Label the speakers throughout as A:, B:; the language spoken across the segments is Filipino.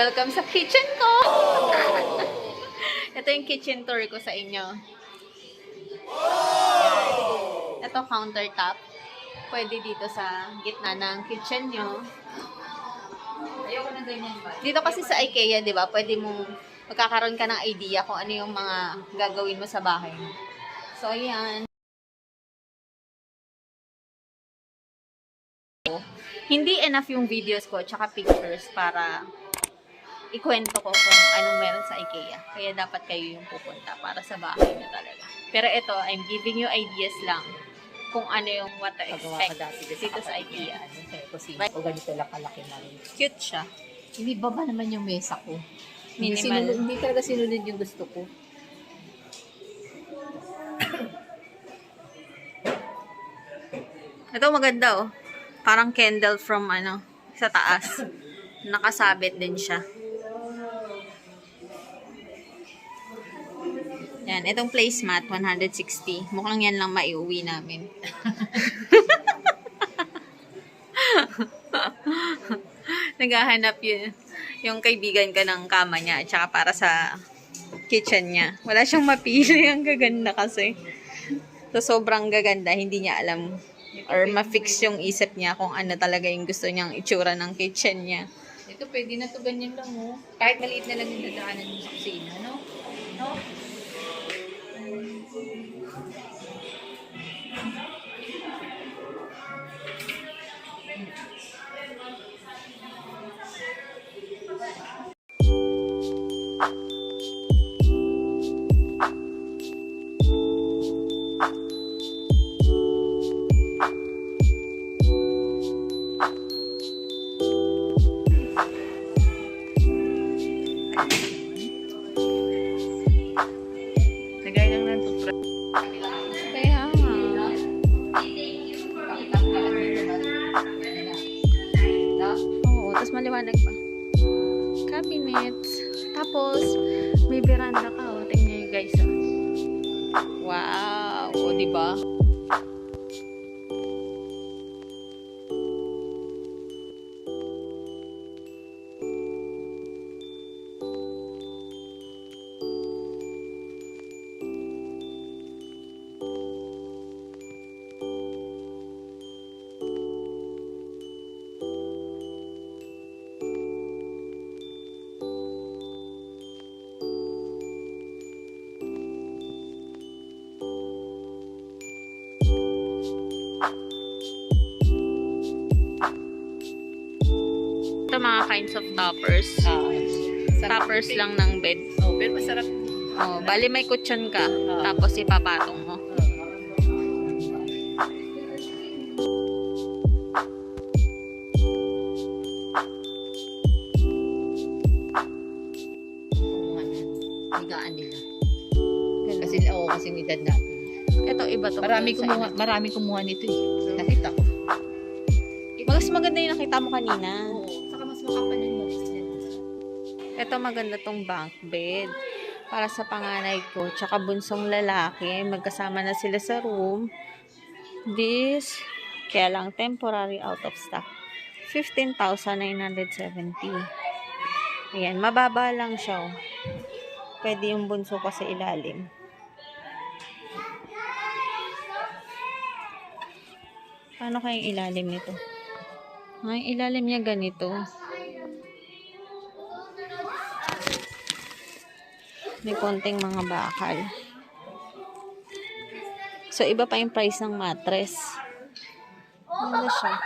A: Welcome sa kitchen ko! Ito yung kitchen tour ko sa inyo. Ito countertop. Pwede dito sa gitna ng kitchen nyo.
B: Ayoko na ganyan ba?
A: Dito kasi sa Ikea, di ba? Pwede mong magkakaroon ka ng idea kung ano yung mga gagawin mo sa bahay mo. So, ayan. Hindi enough yung videos ko tsaka pictures para ikwento ko kung anong meron sa Ikea. Kaya dapat kayo yung pupunta para sa bahay nyo talaga. Pero ito, I'm giving you ideas lang kung ano yung what to expect dito sa Ikea.
B: Kusina ko ganito lang kalaki na rin.
A: Cute siya.
B: Hindi baba naman yung mesa ko.
A: Minimal.
B: Hindi talaga sinunod yung gusto ko.
A: Ito maganda oh. Parang candle from sa taas. Nakasabit din siya. Yan, itong placemat 160. Mukhang yan lang maiuwi namin. Naghahanap yun. Yung kaibigan ka ng kama niya at saka para sa kitchen niya. Wala siyang mapili. Ang gaganda kasi. So, sobrang gaganda. Hindi niya alam or ma-fix yung isip niya kung ano talaga yung gusto niyang itsura ng kitchen niya.
B: Ito pwede na to ganyan lang oh. Kahit maliit na lang yung dadaanan mo sa kusina, no? No?
A: Lagay lang ng toothbrush. Kaya nga. Oo, tapos maliwanag pa. Cabinets. Tapos, may veranda ka. O, tingnan nyo guys. Wow. O, diba? Ito mga kinds of toppers. Toppers lang ng bed.
B: Oh, pero masarap.
A: Oh, bali may kutsyon ka. Tapos ipapatong mo.
B: Higaan nila. Kasi kasing edad natin.
A: Ito iba to.
B: Marami kumuha nito eh. Nakita ko.
A: Mas maganda yung nakita mo kanina.
B: Oo. Saka mas makapal yung malis niya.
A: Ito maganda tong bunk bed. Para sa panganay ko. Tsaka bunsong lalaki. Magkasama na sila sa room. This, kaya lang temporary out of stock. 15,970. Ayan, mababa lang siya. Oh. Pwede yung bunso pa sa ilalim. Paano kayang ilalim nito? Ang ilalim niya ganito. May konting mga bakal. So, iba pa yung price ng mattress. Ano siya?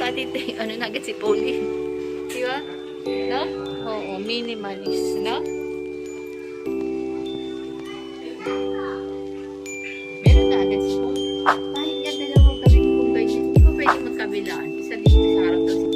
B: ano na agad si Pauline. Di ba? No?
A: Oo, minimalist.
B: No? Meron na agad si Pauline. Kahit nga dalawang gawin kong ganyan, hindi ko pwede magkabilaan. Isa dito sa harap ng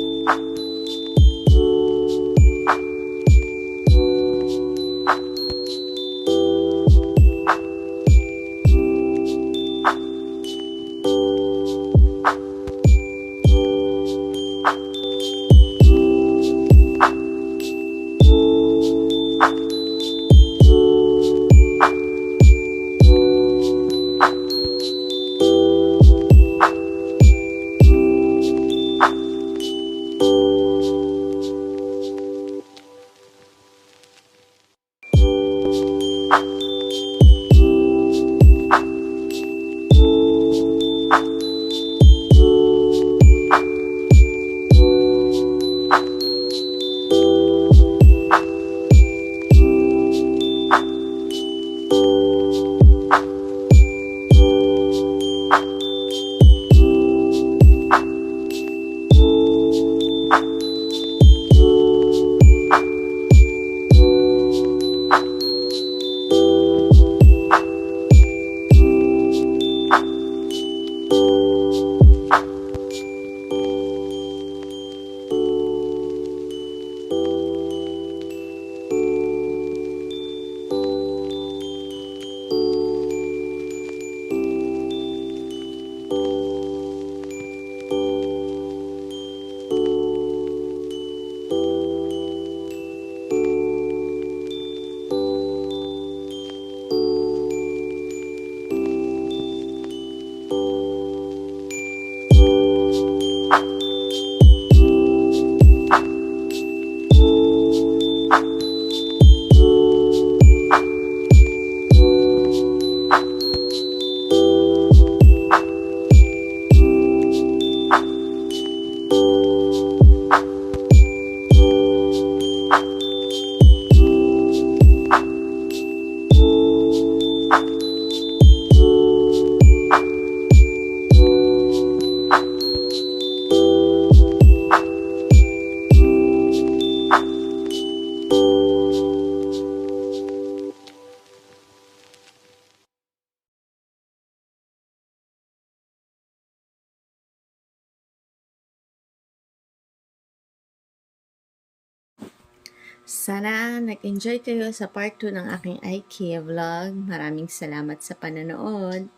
A: Sana nag-enjoy kayo sa part 2 ng aking IKEA vlog. Maraming salamat sa panonood.